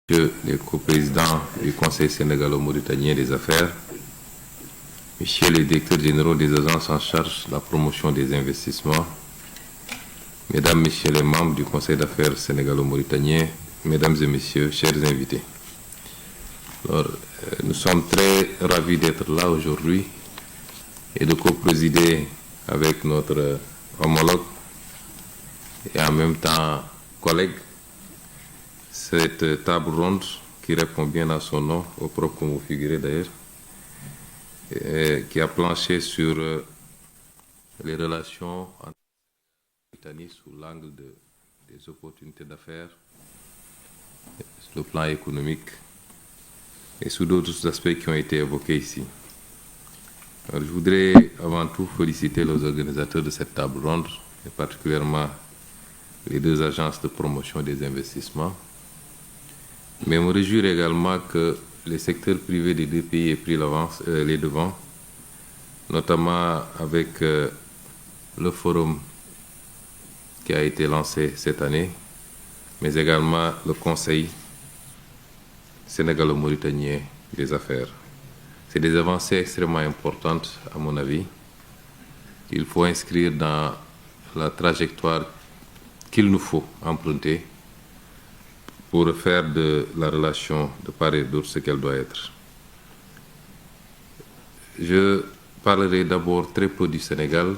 Messieurs les coprésidents du Conseil sénégalo-mauritanien des affaires, Messieurs les directeurs généraux des agences en charge de la promotion des investissements, Mesdames, Messieurs les membres du Conseil d'affaires sénégalo-mauritanien, Mesdames et Messieurs, chers invités. Alors, nous sommes très ravis d'être là aujourd'hui et de coprésider avec notre homologue et en même temps collègue cette table ronde qui répond bien à son nom, au propre comme vous figurez d'ailleurs, qui a planché sur les relations entre l'Italie sous l'angle des opportunités d'affaires, sur le plan économique et sous d'autres aspects qui ont été évoqués ici. Alors, je voudrais avant tout féliciter les organisateurs de cette table ronde, et particulièrement les deux agences de promotion des investissements, mais me réjouir également que le secteur privé des deux pays ait pris les devants, notamment avec le forum qui a été lancé cette année, mais également le Conseil sénégalo-mauritanien des affaires. C'est des avancées extrêmement importantes, à mon avis. Il faut inscrire dans la trajectoire qu'il nous faut emprunter pour faire de la relation de part et d'autre ce qu'elle doit être. Je parlerai d'abord très peu du Sénégal,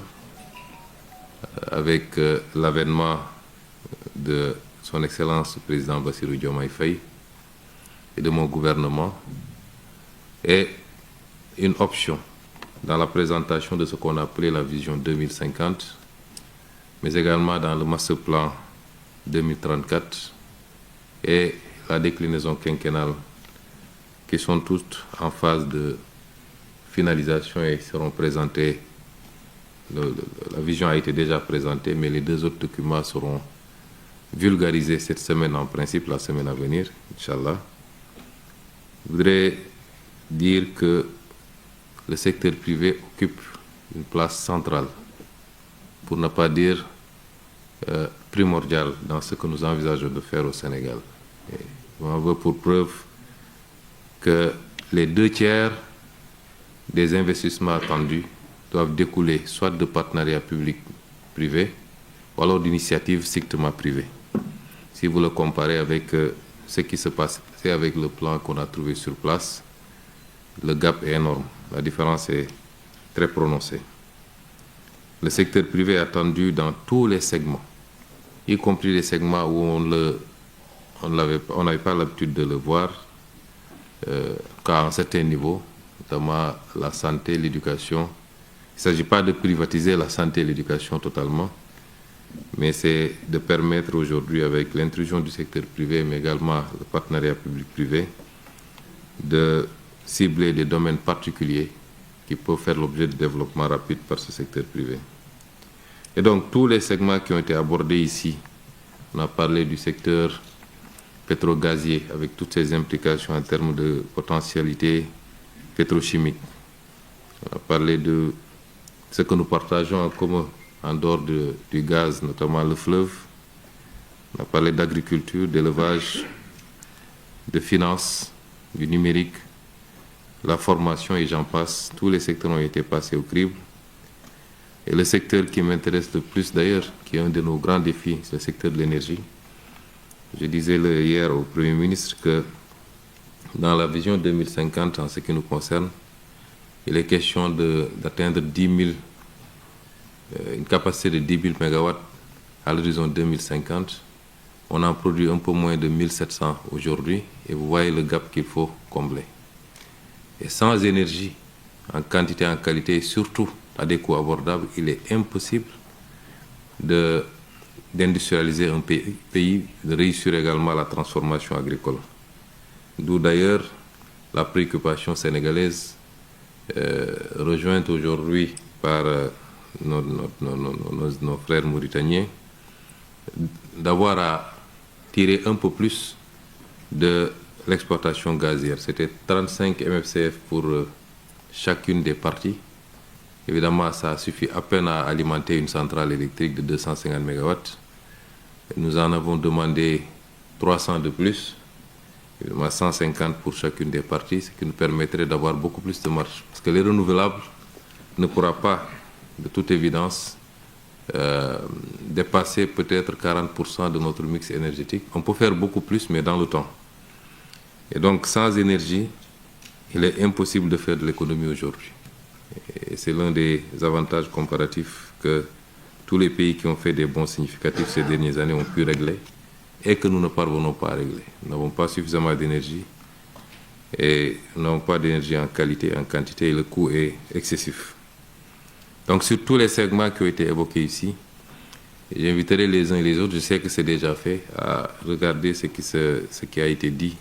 avec l'avènement de son Excellence le Président Bassirou Diomaye Faye et de mon gouvernement, et une option dans la présentation de ce qu'on a appelé la vision 2050, mais également dans le master plan 2034 et la déclinaison quinquennale, qui sont toutes en phase de finalisation et seront présentées. La vision a été déjà présentée, mais les deux autres documents seront vulgarisés cette semaine, en principe la semaine à venir, Inch'Allah. Je voudrais dire que le secteur privé occupe une place centrale, pour ne pas dire primordiale, dans ce que nous envisageons de faire au Sénégal. Et on veut pour preuve que les 2/3 des investissements attendus doivent découler soit de partenariats publics-privés ou alors d'initiatives strictement privées. Si vous le comparez avec ce qui se passe avec le plan qu'on a trouvé sur place, le gap est énorme. La différence est très prononcée. Le secteur privé est attendu dans tous les segments, y compris les segments où on n'avait pas l'habitude de le voir, qu'à un certain niveau, notamment la santé, l'éducation. Il ne s'agit pas de privatiser la santé et l'éducation totalement, mais c'est de permettre aujourd'hui, avec l'intrusion du secteur privé, mais également le partenariat public-privé, de cibler des domaines particuliers qui peuvent faire l'objet de développement rapide par ce secteur privé. Et donc, tous les segments qui ont été abordés ici, on a parlé du secteur pétro-gazier, avec toutes ses implications en termes de potentialité pétrochimique. On a parlé de ce que nous partageons en commun en dehors du gaz, notamment le fleuve. On a parlé d'agriculture, d'élevage, de finances, du numérique, la formation et j'en passe. Tous les secteurs ont été passés au crible. Et le secteur qui m'intéresse le plus d'ailleurs, qui est un de nos grands défis, c'est le secteur de l'énergie. Je disais hier au Premier ministre que dans la vision 2050, en ce qui nous concerne, il est question d'atteindre une capacité de 10 000 MW à l'horizon 2050. On en produit un peu moins de 1700 aujourd'hui et vous voyez le gap qu'il faut combler. Et sans énergie, en quantité, en qualité et surtout à des coûts abordables, il est impossible d'industrialiser un pays, de réussir également la transformation agricole. D'où d'ailleurs la préoccupation sénégalaise, rejointe aujourd'hui par nos frères mauritaniens, d'avoir à tirer un peu plus de l'exploitation gazière. C'était 35 MFCF pour chacune des parties. Évidemment, ça suffit à peine à alimenter une centrale électrique de 250 MW. Nous en avons demandé 300 de plus. évidemment 150 pour chacune des parties, ce qui nous permettrait d'avoir beaucoup plus de marge. Parce que les renouvelables ne pourra pas, de toute évidence, dépasser peut-être 40% de notre mix énergétique. On peut faire beaucoup plus, mais dans le temps. Et donc, sans énergie, il est impossible de faire de l'économie aujourd'hui. Et c'est l'un des avantages comparatifs que tous les pays qui ont fait des bons significatifs ces dernières années ont pu régler et que nous ne parvenons pas à régler. Nous n'avons pas suffisamment d'énergie et nous n'avons pas d'énergie en qualité, en quantité, et le coût est excessif. Donc, sur tous les segments qui ont été évoqués ici, j'inviterai les uns et les autres, je sais que c'est déjà fait, à regarder ce qui a été dit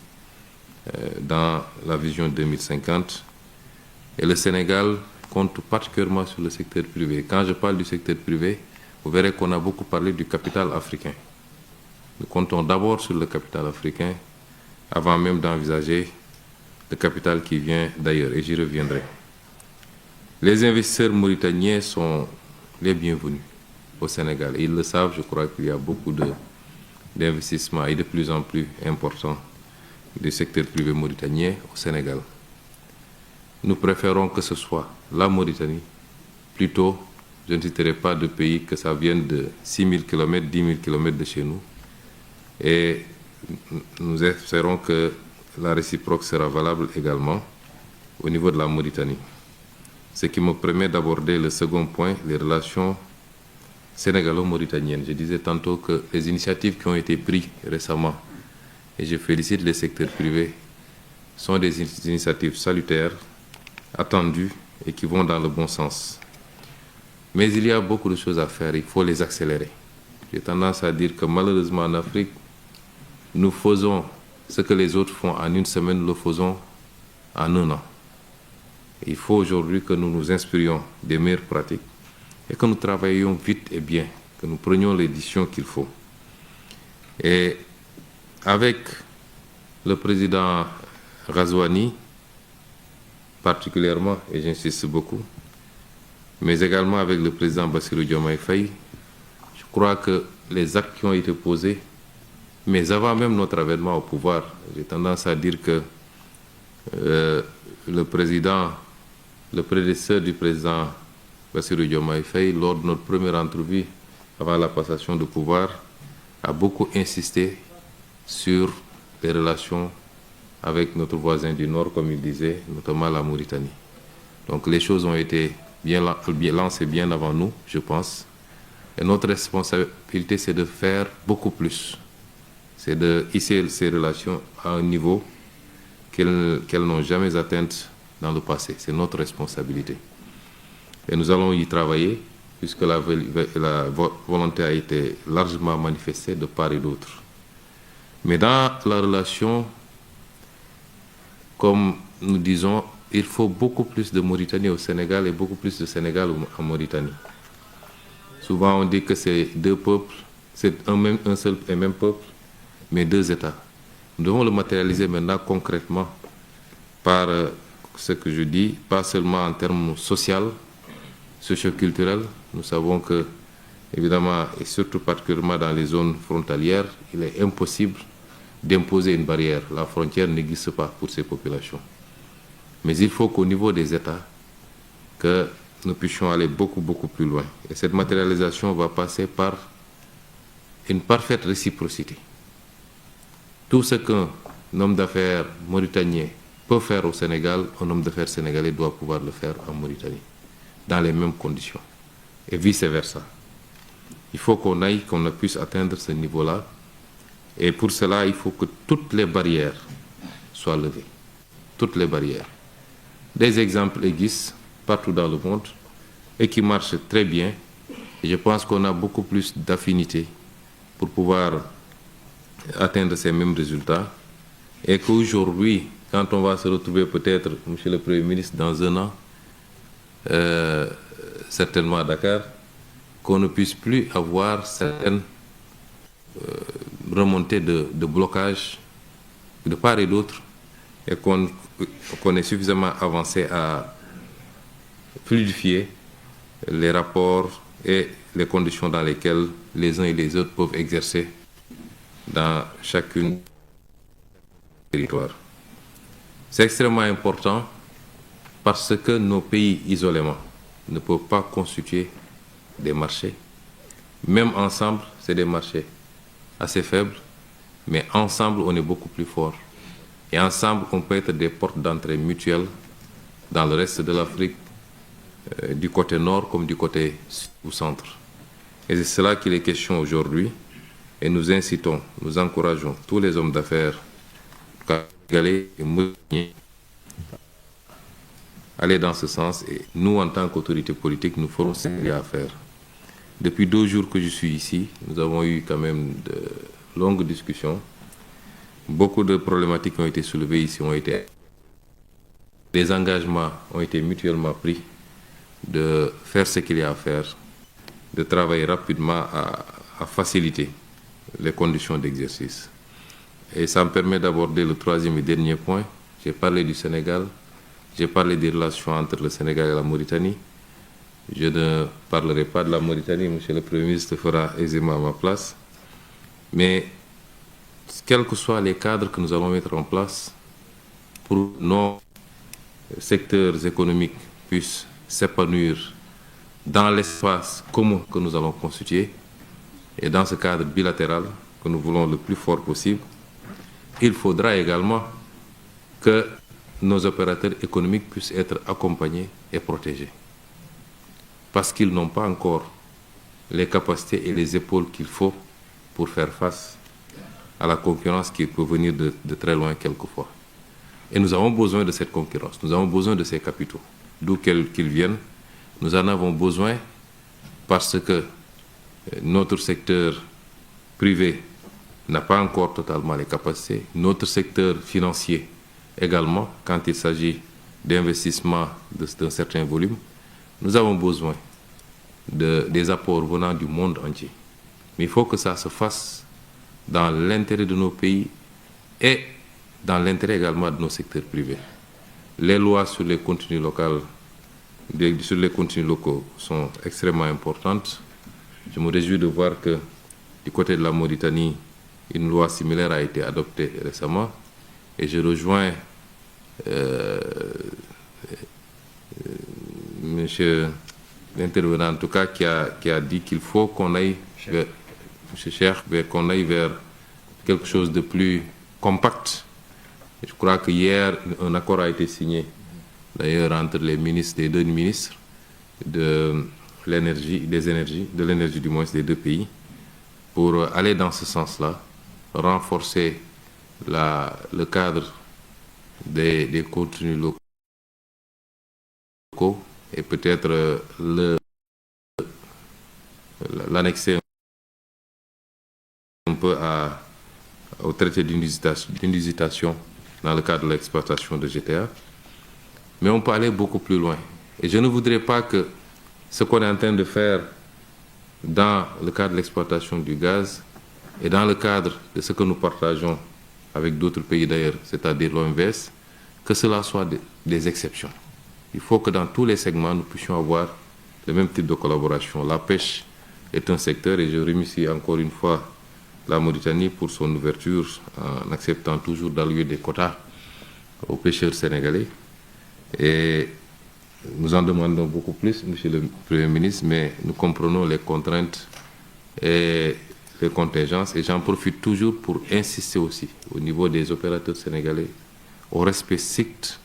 dans la vision 2050. Et le Sénégal compte particulièrement sur le secteur privé. Quand je parle du secteur privé, vous verrez qu'on a beaucoup parlé du capital africain. Nous comptons d'abord sur le capital africain avant même d'envisager le capital qui vient d'ailleurs, et j'y reviendrai. Les investisseurs mauritaniens sont les bienvenus au Sénégal. Ils le savent, je crois qu'il y a beaucoup d'investissements et de plus en plus importants du secteur privé mauritanien au Sénégal. Nous préférons que ce soit la Mauritanie. Plutôt, je ne citerai pas de pays que ça vienne de 6 000 km, 10 000 km de chez nous. Et nous espérons que la réciproque sera valable également au niveau de la Mauritanie. Ce qui me permet d'aborder le second point, les relations sénégalo-mauritaniennes. Je disais tantôt que les initiatives qui ont été prises récemment, et je félicite les secteurs privés, sont des initiatives salutaires, attendues et qui vont dans le bon sens. Mais il y a beaucoup de choses à faire, il faut les accélérer. J'ai tendance à dire que malheureusement en Afrique, nous faisons ce que les autres font en une semaine, nous le faisons en un an. Il faut aujourd'hui que nous nous inspirions des meilleures pratiques et que nous travaillions vite et bien, que nous prenions les décisions qu'il faut. Et avec le président Razouani, particulièrement, et j'insiste beaucoup, mais également avec le président Bassirou Diomaye Faye, je crois que les actes qui ont été posés, mais avant même notre avènement au pouvoir, j'ai tendance à dire que le prédécesseur du président Bassirou Diomaye Faye, lors de notre première entrevue avant la passation de pouvoir, a beaucoup insisté sur les relations avec notre voisin du Nord, comme il disait, notamment la Mauritanie. Donc les choses ont été bien lancées bien avant nous, je pense. Et notre responsabilité, c'est de faire beaucoup plus. C'est de hisser ces relations à un niveau qu'elles n'ont jamais atteint dans le passé. C'est notre responsabilité. Et nous allons y travailler, puisque la volonté a été largement manifestée de part et d'autre. Mais dans la relation, comme nous disons, il faut beaucoup plus de Mauritanie au Sénégal et beaucoup plus de Sénégal en Mauritanie. Souvent on dit que c'est deux peuples, c'est un seul et même peuple, mais deux États. Nous devons le matérialiser maintenant concrètement par ce que je dis, pas seulement en termes sociaux, socio-culturels. Nous savons que, évidemment, et surtout particulièrement dans les zones frontalières, il est impossible d'imposer une barrière. La frontière n'existe pas pour ces populations. Mais il faut qu'au niveau des États, que nous puissions aller beaucoup, beaucoup plus loin. Et cette matérialisation va passer par une parfaite réciprocité. Tout ce qu'un homme d'affaires mauritanien peut faire au Sénégal, un homme d'affaires sénégalais doit pouvoir le faire en Mauritanie, dans les mêmes conditions, et vice-versa. Il faut qu'on puisse atteindre ce niveau-là, et pour cela, il faut que toutes les barrières soient levées. Toutes les barrières. Des exemples existent partout dans le monde, et qui marchent très bien, et je pense qu'on a beaucoup plus d'affinité pour pouvoir atteindre ces mêmes résultats, et qu'aujourd'hui, quand on va se retrouver peut-être, Monsieur le Premier ministre, dans un an, certainement à Dakar, qu'on ne puisse plus avoir certaines remontées de blocage de part et d'autre, et qu'on ait suffisamment avancé à fluidifier les rapports et les conditions dans lesquelles les uns et les autres peuvent exercer dans chacune territoire. C'est extrêmement important parce que nos pays isolément ne peuvent pas constituer des marchés. Même ensemble, c'est des marchés assez faibles, mais ensemble, on est beaucoup plus fort. Et ensemble, on peut être des portes d'entrée mutuelles dans le reste de l'Afrique, du côté nord comme du côté sud ou centre. Et c'est cela qu'il est question aujourd'hui. Et nous incitons, nous encourageons tous les hommes d'affaires sénégalais et mauritaniens à aller dans ce sens. Et nous, en tant qu'autorité politique, nous ferons ce qu'il y a à faire. Depuis 2 jours que je suis ici, nous avons eu quand même de longues discussions. Beaucoup de problématiques ont été soulevées ici, des engagements ont été mutuellement pris de faire ce qu'il y a à faire, de travailler rapidement à faciliter les conditions d'exercice. Et ça me permet d'aborder le 3e et dernier point. J'ai parlé du Sénégal, j'ai parlé des relations entre le Sénégal et la Mauritanie. Je ne parlerai pas de la Mauritanie, Monsieur le Premier ministre fera aisément à ma place. Mais quels que soient les cadres que nous allons mettre en place pour que nos secteurs économiques puissent s'épanouir dans l'espace commun que nous allons constituer et dans ce cadre bilatéral que nous voulons le plus fort possible, il faudra également que nos opérateurs économiques puissent être accompagnés et protégés. Parce qu'ils n'ont pas encore les capacités et les épaules qu'il faut pour faire face à la concurrence qui peut venir de très loin quelquefois. Et nous avons besoin de cette concurrence, nous avons besoin de ces capitaux, d'où qu'ils viennent. Nous en avons besoin parce que notre secteur privé n'a pas encore totalement les capacités, notre secteur financier également, quand il s'agit d'investissements d'un certain volume, nous avons besoin des apports venant du monde entier. Mais il faut que ça se fasse dans l'intérêt de nos pays et dans l'intérêt également de nos secteurs privés. Les lois sur les contenus locaux, sont extrêmement importantes. Je me réjouis de voir que du côté de la Mauritanie, une loi similaire a été adoptée récemment. Et je rejoins monsieur l'intervenant, en tout cas, qui a dit qu'il faut qu'on aille qu'on aille vers quelque chose de plus compact. Je crois que hier, un accord a été signé, d'ailleurs, entre les ministres, les 2 ministres de l'énergie du moins des 2 pays, pour aller dans ce sens-là, renforcer le cadre des contenus locaux et peut-être l'annexer un peu au traité d'inusitation dans le cadre de l'exploitation de GTA. Mais on peut aller beaucoup plus loin. Et je ne voudrais pas que ce qu'on est en train de faire dans le cadre de l'exploitation du gaz et dans le cadre de ce que nous partageons avec d'autres pays d'ailleurs, c'est-à-dire l'OMVS, que cela soit des exceptions. Il faut que dans tous les segments, nous puissions avoir le même type de collaboration. La pêche est un secteur, et je remercie encore une fois la Mauritanie pour son ouverture en acceptant toujours d'allouer des quotas aux pêcheurs sénégalais. Et nous en demandons beaucoup plus, Monsieur le Premier ministre, mais nous comprenons les contraintes et les contingences. Et j'en profite toujours pour insister aussi au niveau des opérateurs sénégalais au respect strict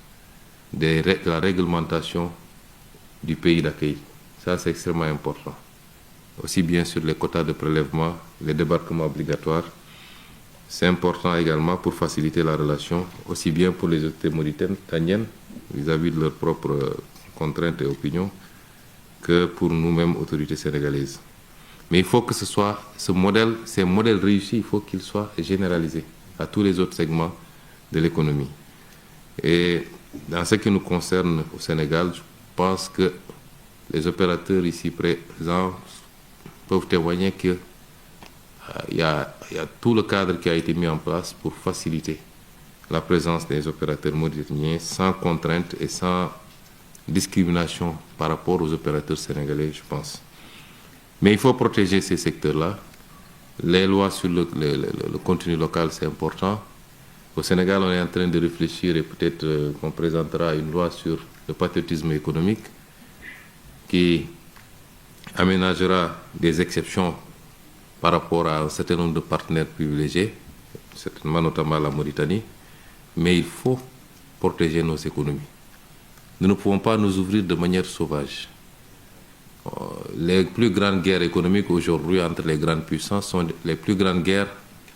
de la réglementation du pays d'accueil. Ça, c'est extrêmement important. Aussi bien sur les quotas de prélèvement, les débarquements obligatoires. C'est important également pour faciliter la relation, aussi bien pour les autorités mauritaniennes vis-à-vis de leurs propres contraintes et opinions, que pour nous-mêmes, autorités sénégalaises. Mais il faut que ces modèles réussis, il faut qu'ils soient généralisés à tous les autres segments de l'économie. Et dans ce qui nous concerne au Sénégal, je pense que les opérateurs ici présents peuvent témoigner qu'il y a tout le cadre qui a été mis en place pour faciliter la présence des opérateurs mauritaniens sans contrainte et sans discrimination par rapport aux opérateurs sénégalais, je pense. Mais il faut protéger ces secteurs-là. Les lois sur le contenu local, c'est important. Au Sénégal, on est en train de réfléchir et peut-être qu'on présentera une loi sur le patriotisme économique qui aménagera des exceptions par rapport à un certain nombre de partenaires privilégiés, certainement notamment la Mauritanie, mais il faut protéger nos économies. Nous ne pouvons pas nous ouvrir de manière sauvage. Les plus grandes guerres économiques aujourd'hui entre les grandes puissances sont les plus grandes guerres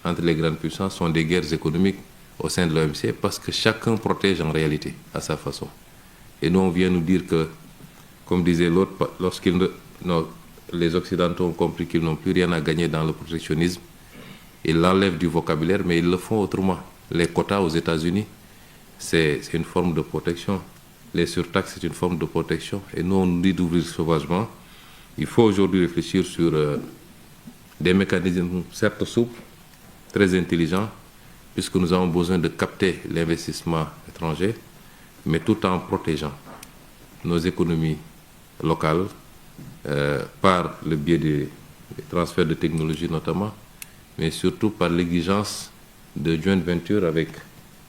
entre les grandes puissances sont des guerres économiques au sein de l'OMC parce que chacun protège en réalité à sa façon. Et nous, on vient nous dire que, comme disait l'autre, les Occidentaux ont compris qu'ils n'ont plus rien à gagner dans le protectionnisme, ils l'enlèvent du vocabulaire, mais ils le font autrement. Les quotas aux États-Unis, c'est une forme de protection. Les surtaxes, c'est une forme de protection. Et nous, on nous dit d'ouvrir sauvagement. Il faut aujourd'hui réfléchir sur des mécanismes certes souples, très intelligents, puisque nous avons besoin de capter l'investissement étranger, mais tout en protégeant nos économies locales par le biais des transferts de technologies notamment, mais surtout par l'exigence de joint venture avec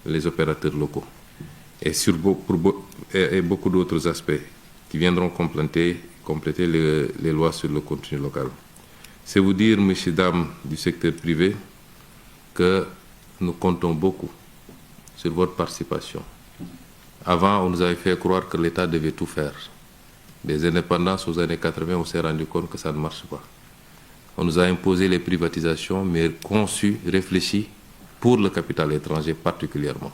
les opérateurs locaux. Et beaucoup d'autres aspects qui viendront compléter les lois sur le contenu local. C'est vous dire, messieurs, dames du secteur privé, que nous comptons beaucoup sur votre participation. Avant, on nous avait fait croire que l'État devait tout faire. Des indépendances aux années 80, on s'est rendu compte que ça ne marche pas. On nous a imposé les privatisations, mais conçues, réfléchies pour le capital étranger particulièrement.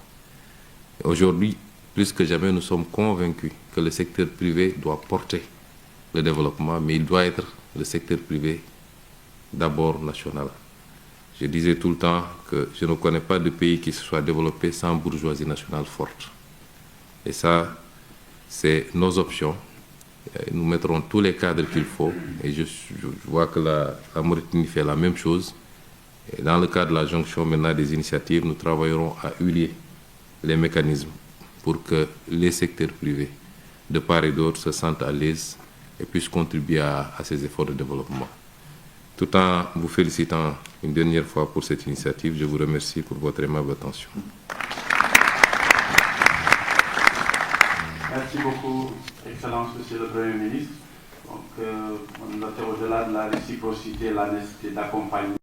Aujourd'hui, plus que jamais, nous sommes convaincus que le secteur privé doit porter le développement, mais il doit être le secteur privé d'abord national. Je disais tout le temps que je ne connais pas de pays qui se soit développé sans bourgeoisie nationale forte. Et ça, c'est nos options. Nous mettrons tous les cadres qu'il faut. Et je vois que la Mauritanie fait la même chose. Et dans le cadre de la jonction maintenant des initiatives, nous travaillerons à huiler les mécanismes pour que les secteurs privés, de part et d'autre, se sentent à l'aise et puissent contribuer à ces efforts de développement. Tout en vous félicitant une dernière fois pour cette initiative, je vous remercie pour votre aimable attention. Merci beaucoup, Excellence, Monsieur le Premier ministre. Donc, on note au-delà de la réciprocité la nécessité d'accompagner.